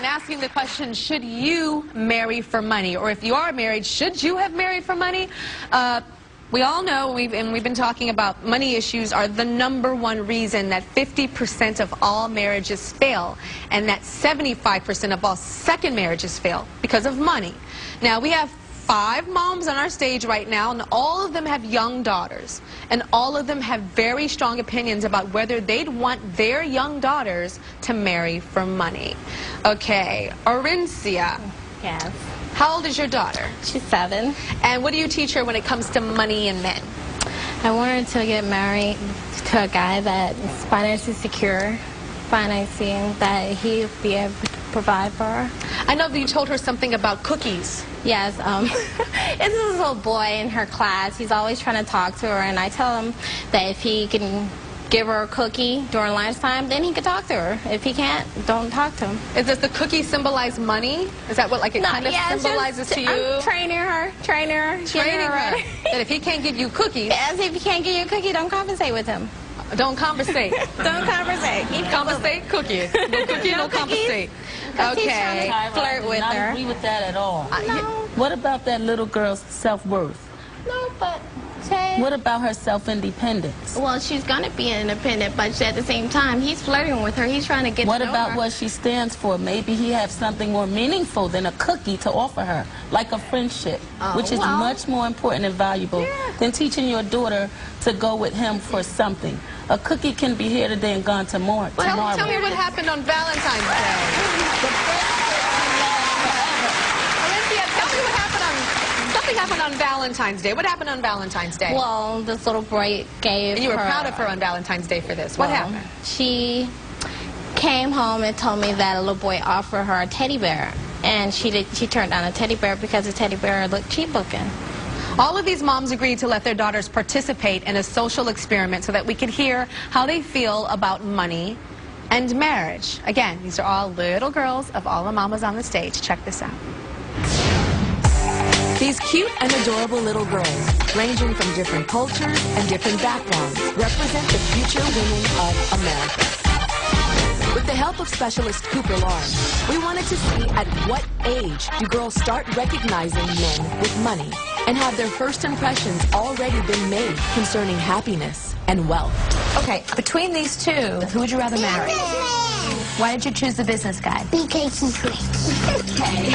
I'm asking the question, should you marry for money? Or if you are married, should you have married for money? We all know, we've been talking about money issues are the #1 reason that 50% of all marriages fail, and that 75% of all second marriages fail because of money. Now, we have 5 moms on our stage right now, and all of them have young daughters, and all of them have very strong opinions about whether they'd want their young daughters to marry for money. Okay, Orencia. Yes. How old is your daughter? She's 7. And what do you teach her when it comes to money and men? I want her to get married to a guy that is financially secure, financing that he'll be able to provide for her. I know that you told her something about cookies. Yes, it's this little boy in her class. He's always trying to talk to her, and I tell him that if he can give her a cookie during lunchtime, then he can talk to her. If he can't, don't talk to him. Does the cookie symbolize money? Is that what it kind of symbolizes to you? I'm training her. That if he can't give you cookies. Yes, if he can't give you a cookie, don't compensate with him. Don't conversate. Don't conversate. Compensate, cookie. No cookie, no compensate. Okay. Flirt with her. I don't agree with that at all. No. What about that little girl's self-worth? No, but Tay. What about her self-independence? Well, she's going to be independent, but at the same time, he's flirting with her. He's trying to get to know her. What about what she stands for? Maybe he has something more meaningful than a cookie to offer her, like a friendship, which is much more important and valuable than teaching your daughter to go with him for something. A cookie can be here today and gone tomorrow. Well, tell me what happened on Valentine's Day. Something happened on Valentine's Day. What happened on Valentine's Day? Well, this little boy gave And you were proud of her on Valentine's Day for this. What happened? She came home and told me that a little boy offered her a teddy bear. And she turned down a teddy bear because the teddy bear looked cheap looking. All of these moms agreed to let their daughters participate in a social experiment so that we could hear how they feel about money and marriage. Again, these are all little girls of all the mamas on the stage. Check this out. These cute and adorable little girls, ranging from different cultures and different backgrounds, represent the future women of America. With the help of specialist Cooper Lawrence, we wanted to see at what age do girls start recognizing men with money and have their first impressions already been made concerning happiness and wealth. Okay, between these two, who would you rather marry? Why did you choose the business guy? Because he's rich. Okay.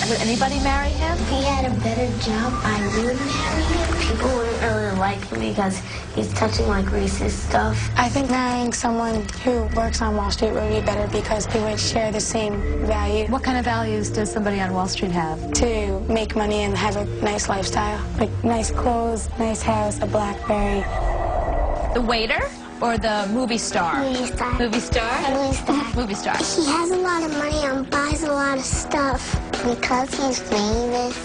Would anybody marry him? If he had a better job, I would marry him. People wouldn't really like him because he's touching like racist stuff. I think marrying someone who works on Wall Street would be better because we would share the same value. What kind of values does somebody on Wall Street have? To make money and have a nice lifestyle. Like nice clothes, nice house, a BlackBerry. The waiter or the movie star? Movie star. Movie star? Movie star. Movie star. He has a lot of money and buys a lot of stuff because he's famous,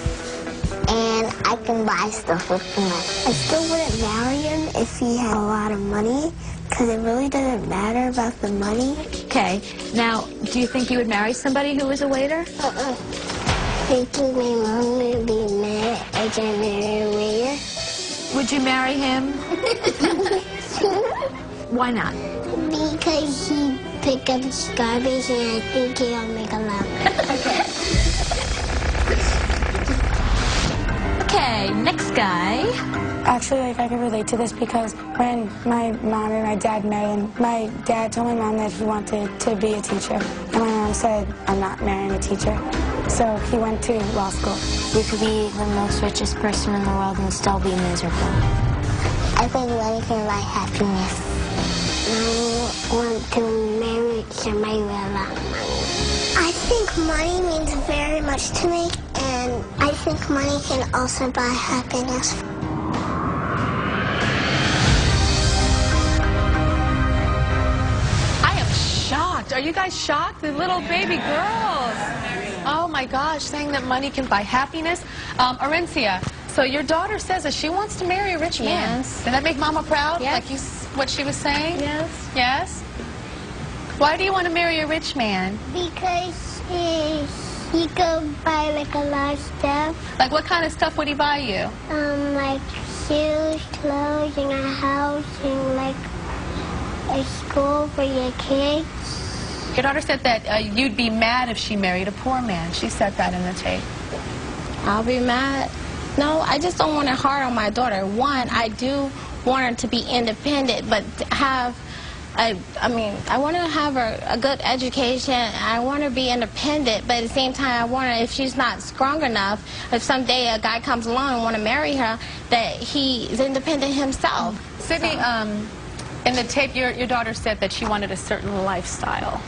and I can buy stuff with him. I still wouldn't marry him if he had a lot of money because it really doesn't matter about the money. Okay. Now, do you think you would marry somebody who was a waiter? I think my mom would be mad if I can't marry a waiter. Would you marry him? Why not? Because he pick up his garbage and I think he'll make a lot. Okay, next guy. Actually, I can relate to this because when my mom and my dad met, and my dad told my mom that he wanted to be a teacher. And my mom said, I'm not marrying a teacher. So he went to law school. You could be the most richest person in the world and still be miserable. I think money can buy happiness. I want to marry somebody with a lot of money. I think money means very much to me, and I think money can also buy happiness. I am shocked. Are you guys shocked? The little baby girls. Oh my gosh, saying that money can buy happiness. Orencia, so your daughter says that she wants to marry a rich man. Yes. Did that make Mama proud? Yes. Like what she was saying? Yes. Yes? Why do you want to marry a rich man? Because he could buy like a lot of stuff. Like what kind of stuff would he buy you? Like shoes, clothes, and a house, and like a school for your kids. Your daughter said that you'd be mad if she married a poor man. She said that in the tape. I'll be mad. No, I just don't want it hard on my daughter. One, I do want her to be independent, but have, I want her to have a good education. I want her to be independent, but at the same time, I want her, if she's not strong enough, if someday a guy comes along and want to marry her, that he is independent himself. Sydney, in the tape, your daughter said that she wanted a certain lifestyle.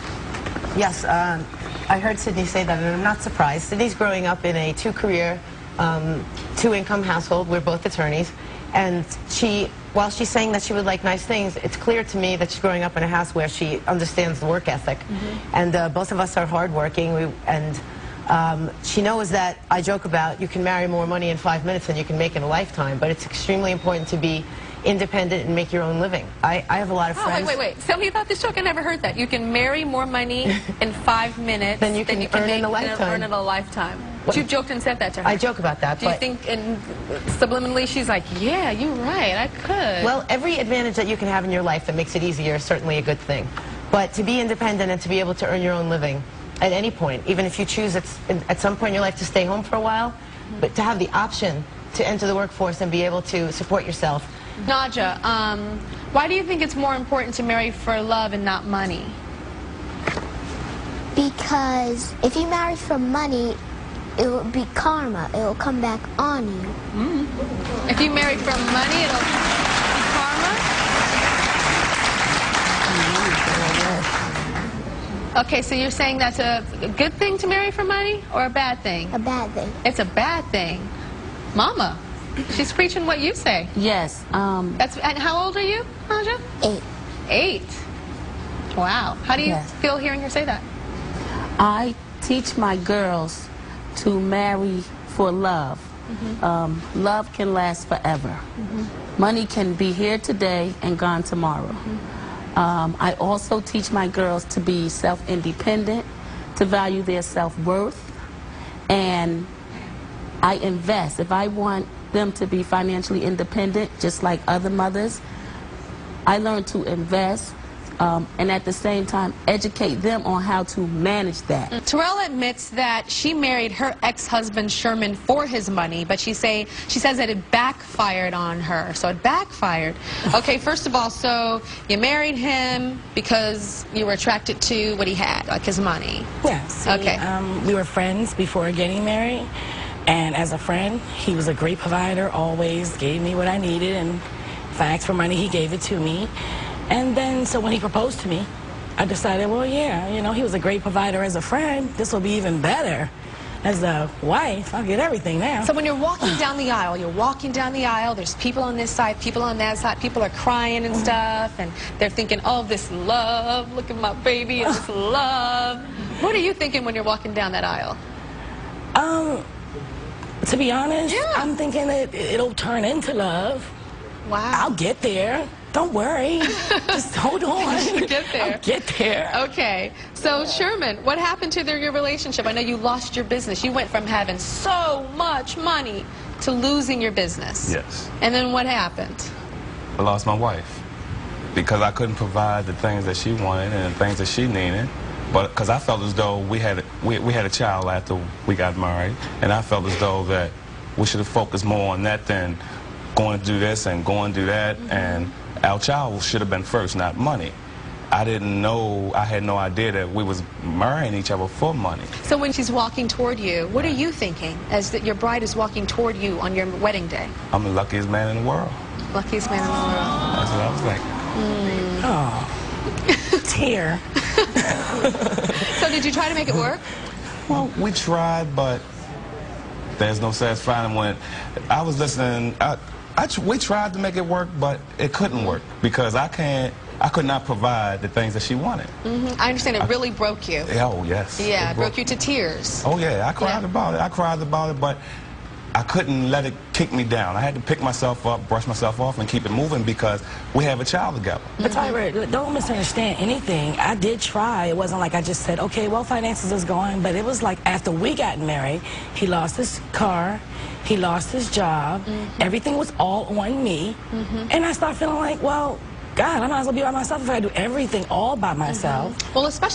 Yes, I heard Sydney say that, and I'm not surprised. Sydney's growing up in a two-career, two-income household. We're both attorneys. And while she's saying that she would like nice things, it's clear to me that she's growing up in a house where she understands the work ethic. And both of us are hardworking. She knows that I joke about you can marry more money in 5 minutes than you can make in a lifetime, but it's extremely important to be independent and make your own living. I have a lot of friends. Wait. Tell me about this joke. I never heard that. You can marry more money in 5 minutes than you can earn in a lifetime. Earn in a lifetime. But you've joked and said that to her. I joke about that. Do you think subliminally she's like, yeah, you're right, I could? Well, every advantage that you can have in your life that makes it easier is certainly a good thing. But to be independent and to be able to earn your own living at any point, even if you choose at some point in your life to stay home for a while, but to have the option to enter the workforce and be able to support yourself. Nadja, why do you think it's more important to marry for love and not money? Because if you marry for money, it will be karma. It will come back on you. If you marry for money, it'll be karma? Okay, so you're saying that's a good thing to marry for money or a bad thing? A bad thing. It's a bad thing. Mama, she's preaching what you say. Yes. And how old are you, Nadja? 8. 8. Wow. How do you feel hearing her say that? I teach my girls to marry for love. Love can last forever. Money can be here today and gone tomorrow. I also teach my girls to be self-independent, to value their self-worth, and I invest. If I want them to be financially independent, just like other mothers, I learn to invest and at the same time educate them on how to manage that. Terrell admits that she married her ex-husband Sherman for his money, but she says that it backfired on her. So it backfired. Okay, first of all, so you married him because you were attracted to what he had, like his money. Yes. Okay. We were friends before getting married, and as a friend, he was a great provider, always gave me what I needed, and if I asked for money, he gave it to me. And then, so when he proposed to me, I decided, well, yeah, you know, he was a great provider as a friend. This will be even better. As a wife, I'll get everything now. So when you're walking down the aisle, there's people on this side, people on that side, people are crying and stuff, and they're thinking, oh, this love, look at my baby, and this love. What are you thinking when you're walking down that aisle? To be honest, I'm thinking that it'll turn into love. Wow. I'll get there. Don't worry. Just hold on. You'll get there. I'll get there. Okay. So, Sherman, what happened to your relationship? I know you lost your business. You went from having so much money to losing your business. Yes. And then what happened? I lost my wife because I couldn't provide the things that she wanted and the things that she needed. But because I felt as though we had a child after we got married, and I felt as though that we should have focused more on that than going to do this and going to do that, and our child should have been first, not money. I didn't know, I had no idea that we was marrying each other for money. So when she's walking toward you, what are you thinking as that your bride is walking toward you on your wedding day? I'm the luckiest man in the world. Luckiest man in the world. That's what I was thinking. Oh, tear. So did you try to make it work? Well, we tried, but there's no satisfying when I was listening. We tried to make it work, but it couldn't work because I could not provide the things that she wanted. I understand it really broke you. Oh, yes. Yeah, it broke you to tears. Oh, yeah, I cried about it. I cried about it, but I couldn't let it kick me down. I had to pick myself up, brush myself off, and keep it moving because we have a child together. But Tyra, don't misunderstand anything. I did try. It wasn't like I just said, okay, well, finances is going, but it was like after we got married, he lost his car, he lost his job, everything was all on me, and I started feeling like, well, God, I might as well be by myself if I do everything all by myself. Well, especially